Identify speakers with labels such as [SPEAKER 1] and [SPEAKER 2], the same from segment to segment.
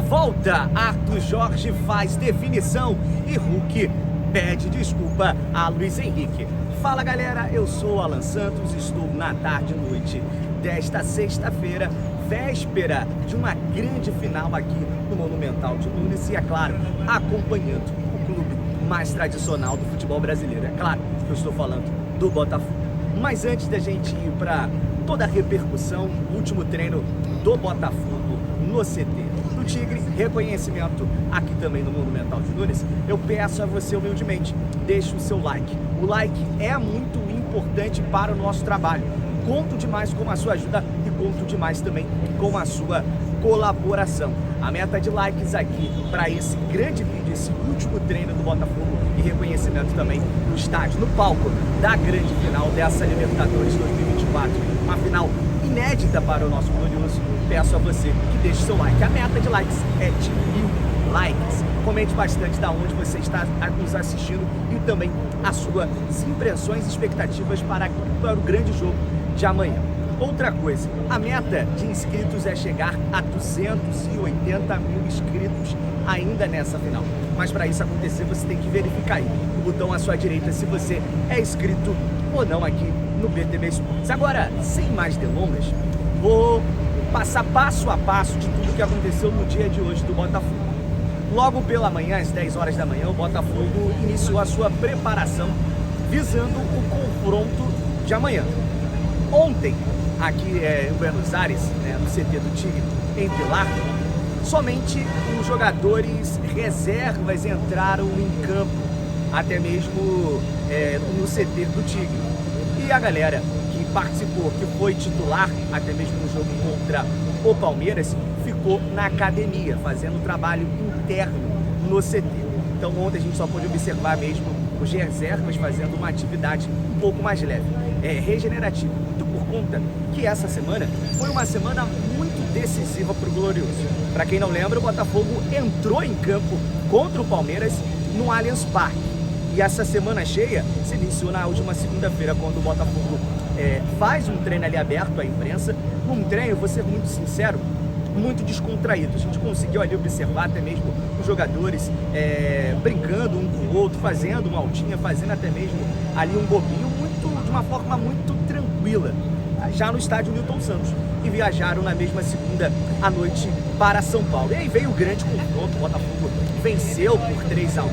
[SPEAKER 1] Na volta, Arthur Jorge faz definição e Hulk pede desculpa a Luiz Henrique. Fala galera, eu sou Alan Santos, estou na tarde e noite desta sexta-feira, véspera de uma grande final aqui no Monumental de Nunes e, é claro, acompanhando o clube mais tradicional do futebol brasileiro. É claro que eu estou falando do Botafogo. Mas antes da gente ir para toda a repercussão, o último treino do Botafogo no CT do Tigre, reconhecimento aqui também no Monumental de Nunes, eu peço a você humildemente, deixe o seu like. O like é muito importante para o nosso trabalho. Conto demais com a sua ajuda e conto demais também com a sua colaboração. A meta de likes aqui para esse grande vídeo, esse último treino do Botafogo e reconhecimento também no estádio, no palco da grande final dessa Libertadores 2024, uma final inédita para o nosso glorioso. Peço a você que deixe seu like. A meta de likes é de 1000 likes. Comente bastante da onde você está nos assistindo e também as suas impressões e expectativas para o grande jogo de amanhã. Outra coisa, a meta de inscritos é chegar a 280 mil inscritos ainda nessa final. Mas para isso acontecer, você tem que verificar aí o botão à sua direita se você é inscrito ou não aqui no BTB Sports. Agora, sem mais delongas, vou passar passo a passo de tudo que aconteceu no dia de hoje do Botafogo. Logo pela manhã, às 10 horas da manhã, o Botafogo iniciou a sua preparação visando o confronto de amanhã. Ontem, aqui em Buenos Aires, no CT do Tigre, em Pilar, somente os jogadores reservas entraram em campo, até mesmo no CT do Tigre. E a galera que participou, que foi titular, até mesmo no jogo contra o Palmeiras, ficou na academia, fazendo trabalho interno no CT. Então ontem a gente só pôde observar mesmo os reservas fazendo uma atividade um pouco mais leve, regenerativa. Por conta que essa semana foi uma semana muito decisiva para o Glorioso. Para quem não lembra, o Botafogo entrou em campo contra o Palmeiras no Allianz Parque. E essa semana cheia se iniciou na última segunda-feira, quando o Botafogo faz um treino ali aberto à imprensa. Um treino, vou ser muito sincero, muito descontraído. A gente conseguiu ali observar até mesmo os jogadores brincando um com o outro, fazendo uma altinha, fazendo até mesmo ali um bobinho, de uma forma muito tranquila, já no estádio Newton Santos, e viajaram na mesma segunda à noite para São Paulo. E aí veio o grande confronto, o Botafogo venceu por 3-1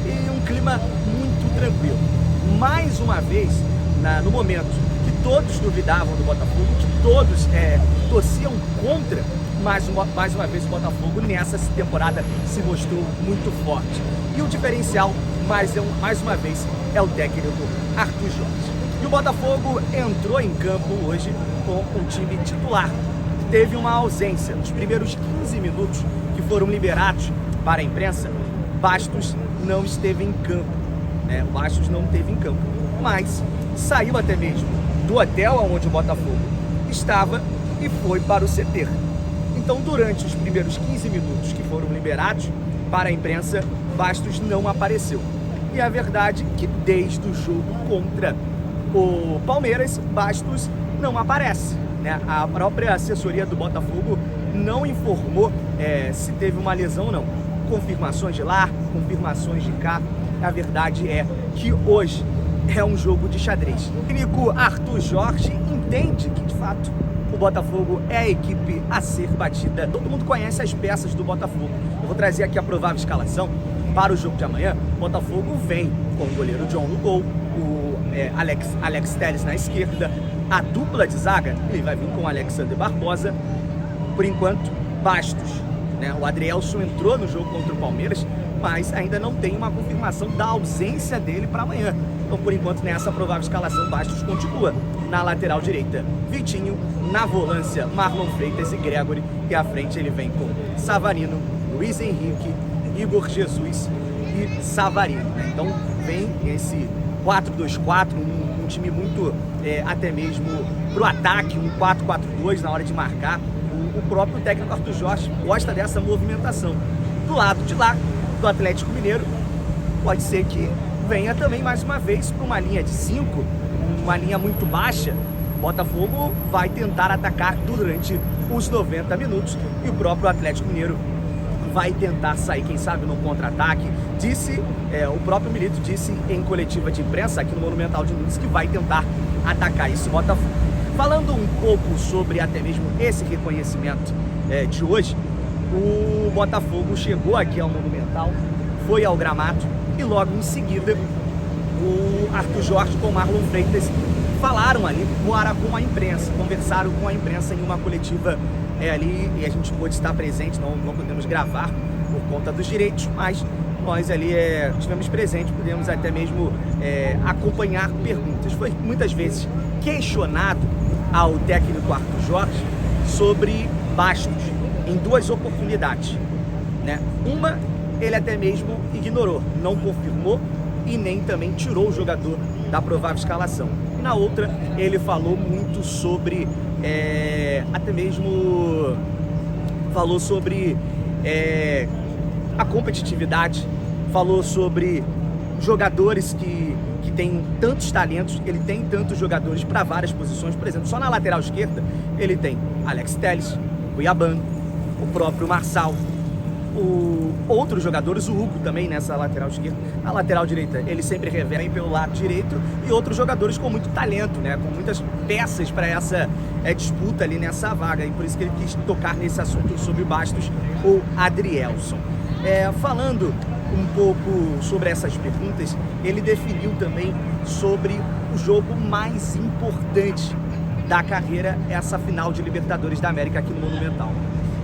[SPEAKER 1] e um clima muito tranquilo. Mais uma vez, no momento que todos duvidavam do Botafogo, que todos torciam contra, mais uma vez o Botafogo nessa temporada se mostrou muito forte. E o diferencial, mais uma vez, é o técnico Arthur Jorge. E o Botafogo entrou em campo hoje com o time titular. Teve uma ausência nos primeiros 15 minutos que foram liberados para a imprensa. Bastos não esteve em campo, O Bastos não esteve em campo, mas saiu até mesmo do hotel onde o Botafogo estava e foi para o CT. Então, durante os primeiros 15 minutos que foram liberados para a imprensa, Bastos não apareceu. E a verdade é que desde o jogo contra o Palmeiras, Bastos não aparece, A própria assessoria do Botafogo não informou se teve uma lesão ou não. Confirmações de lá, confirmações de cá. A verdade é que hoje é um jogo de xadrez. O técnico Arthur Jorge entende que, de fato, o Botafogo é a equipe a ser batida. Todo mundo conhece as peças do Botafogo. Eu vou trazer aqui a provável escalação para o jogo de amanhã. O Botafogo vem com o goleiro John no gol, o Alex Telles na esquerda, a dupla de zaga, ele vai vir com o Alexander Barbosa. Por enquanto, Bastos, O Adrielson entrou no jogo contra o Palmeiras, mas ainda não tem uma confirmação da ausência dele para amanhã. Então, por enquanto, nessa provável escalação, Bastos continua na lateral direita. Vitinho, na volância, Marlon Freitas e Gregory. E à frente ele vem com Savarino, Luiz Henrique, Igor Jesus e Savarino. Então, vem esse 4-2-4, um time muito, até mesmo pro ataque, um 4-4-2 na hora de marcar. O próprio técnico Arthur Jorge gosta dessa movimentação. Do lado de lá, do Atlético Mineiro, pode ser que venha também mais uma vez para uma linha de 5, uma linha muito baixa. O Botafogo vai tentar atacar durante os 90 minutos e o próprio Atlético Mineiro vai tentar sair, quem sabe, no contra-ataque. Disse, o próprio Milito disse em coletiva de imprensa aqui no Monumental de Nunes que vai tentar atacar isso, Botafogo. Falando um pouco sobre até mesmo esse reconhecimento de hoje, o Botafogo chegou aqui ao Monumental, foi ao gramado e logo em seguida o Arthur Jorge com o Marlon Freitas falaram ali com a imprensa, conversaram com a imprensa em uma coletiva ali, e a gente pôde estar presente, não podemos gravar por conta dos direitos, mas nós ali estivemos presentes, pudemos até mesmo acompanhar perguntas. Foi muitas vezes questionado ao técnico Arthur Jorge sobre Bastos em duas oportunidades, né? Uma, ele até mesmo ignorou, não confirmou e nem também tirou o jogador da provável escalação. Na outra, ele falou muito sobre, até mesmo falou sobre a competitividade, falou sobre jogadores que têm tantos talentos, ele tem tantos jogadores para várias posições. Por exemplo, só na lateral esquerda ele tem Alex Telles, o Yaban, o próprio Marçal, outros jogadores, o Hugo também nessa lateral esquerda. Na lateral direita ele sempre revém pelo lado direito, e outros jogadores com muito talento, né, com muitas peças para essa disputa ali nessa vaga, e por isso que ele quis tocar nesse assunto sobre Bastos ou Adrielson. Falando um pouco sobre essas perguntas, ele definiu também sobre o jogo mais importante da carreira, essa final de Libertadores da América aqui no Monumental.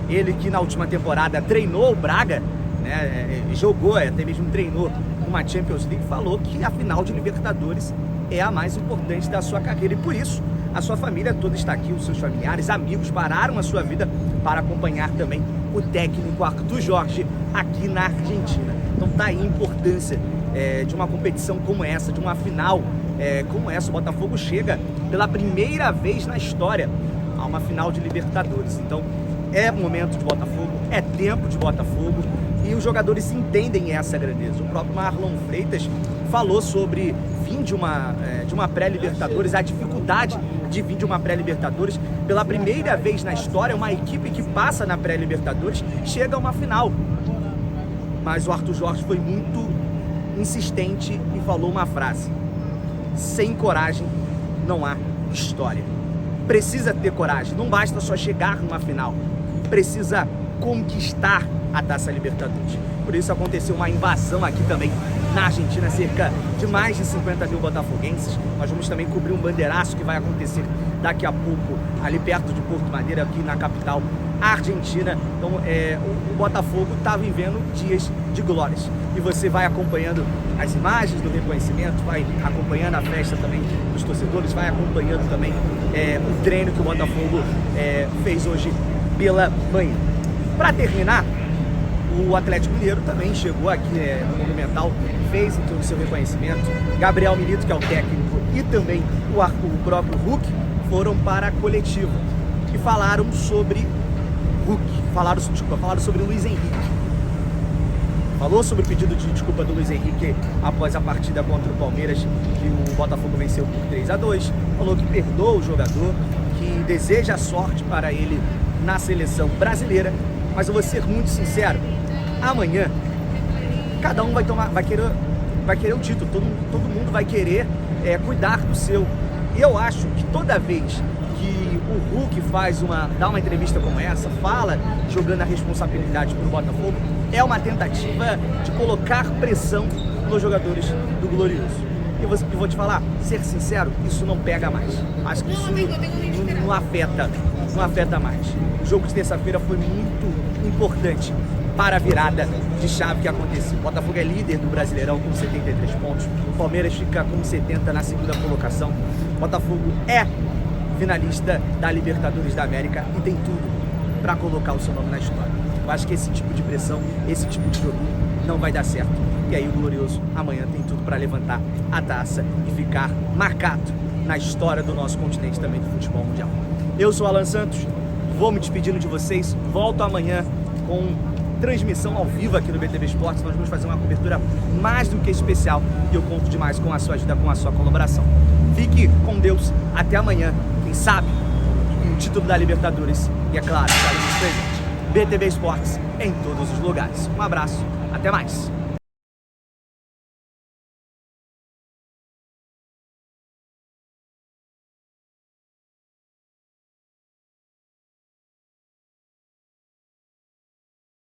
[SPEAKER 1] Ele que na última temporada treinou o Braga, né, jogou, até mesmo treinou uma Champions League, falou que a final de Libertadores é a mais importante da sua carreira, e por isso a sua família toda está aqui, os seus familiares, amigos pararam a sua vida para acompanhar também o técnico Arthur Jorge aqui na Argentina. Então tá aí a importância de uma competição como essa, de uma final como essa. O Botafogo chega pela primeira vez na história a uma final de Libertadores. Então é momento de Botafogo, é tempo de Botafogo, e os jogadores entendem essa grandeza. O próprio Marlon Freitas falou sobre vir de uma pré-Libertadores, a dificuldade de vir de uma pré-Libertadores. Pela primeira vez na história, uma equipe que passa na pré-Libertadores chega a uma final. Mas o Arthur Jorge foi muito insistente e falou uma frase: sem coragem não há história. Precisa ter coragem, não basta só chegar numa final, precisa conquistar a Taça Libertadores. Por isso aconteceu uma invasão aqui também na Argentina, cerca de mais de 50 mil botafoguenses. Nós vamos também cobrir um bandeiraço que vai acontecer daqui a pouco, ali perto de Porto Madeira, aqui na capital argentina. Então o Botafogo está vivendo dias de glórias, e você vai acompanhando as imagens do reconhecimento, vai acompanhando a festa também dos torcedores, vai acompanhando também o treino que o Botafogo fez hoje pela manhã. Para terminar, o Atlético Mineiro também chegou aqui no Monumental, fez então o seu reconhecimento. Gabriel Milito, que é o técnico, e também o próprio Hulk foram para a coletiva e falaram sobre falaram sobre o Luiz Henrique. Falou sobre o pedido de desculpa do Luiz Henrique após a partida contra o Palmeiras, que o Botafogo venceu por 3-2. Falou que perdoa o jogador, que deseja sorte para ele na seleção brasileira. Mas eu vou ser muito sincero, amanhã cada um vai querer o título, todo mundo vai querer cuidar do seu. E eu acho que toda vez que o Hulk dá uma entrevista como essa, fala jogando a responsabilidade para o Botafogo, é uma tentativa de colocar pressão nos jogadores do Glorioso. E vou te falar, ser sincero, isso não pega mais. Acho que isso não afeta mais. O jogo de terça-feira foi muito importante para a virada de chave que aconteceu. O Botafogo é líder do Brasileirão com 73 pontos. O Palmeiras fica com 70 na segunda colocação. O Botafogo é finalista da Libertadores da América e tem tudo para colocar o seu nome na história. Eu acho que esse tipo de pressão, esse tipo de jogo não vai dar certo. E aí o Glorioso amanhã tem tudo para levantar a taça e ficar marcado na história do nosso continente também do futebol mundial. Eu sou Alan Santos, vou me despedindo de vocês, volto amanhã com transmissão ao vivo aqui no BTV Esportes. Nós vamos fazer uma cobertura mais do que especial e eu conto demais com a sua ajuda, com a sua colaboração. Fique com Deus, até amanhã, quem sabe, um título da Libertadores e, é claro, estaremos presentes. BTV Esportes em todos os lugares. Um abraço, até mais!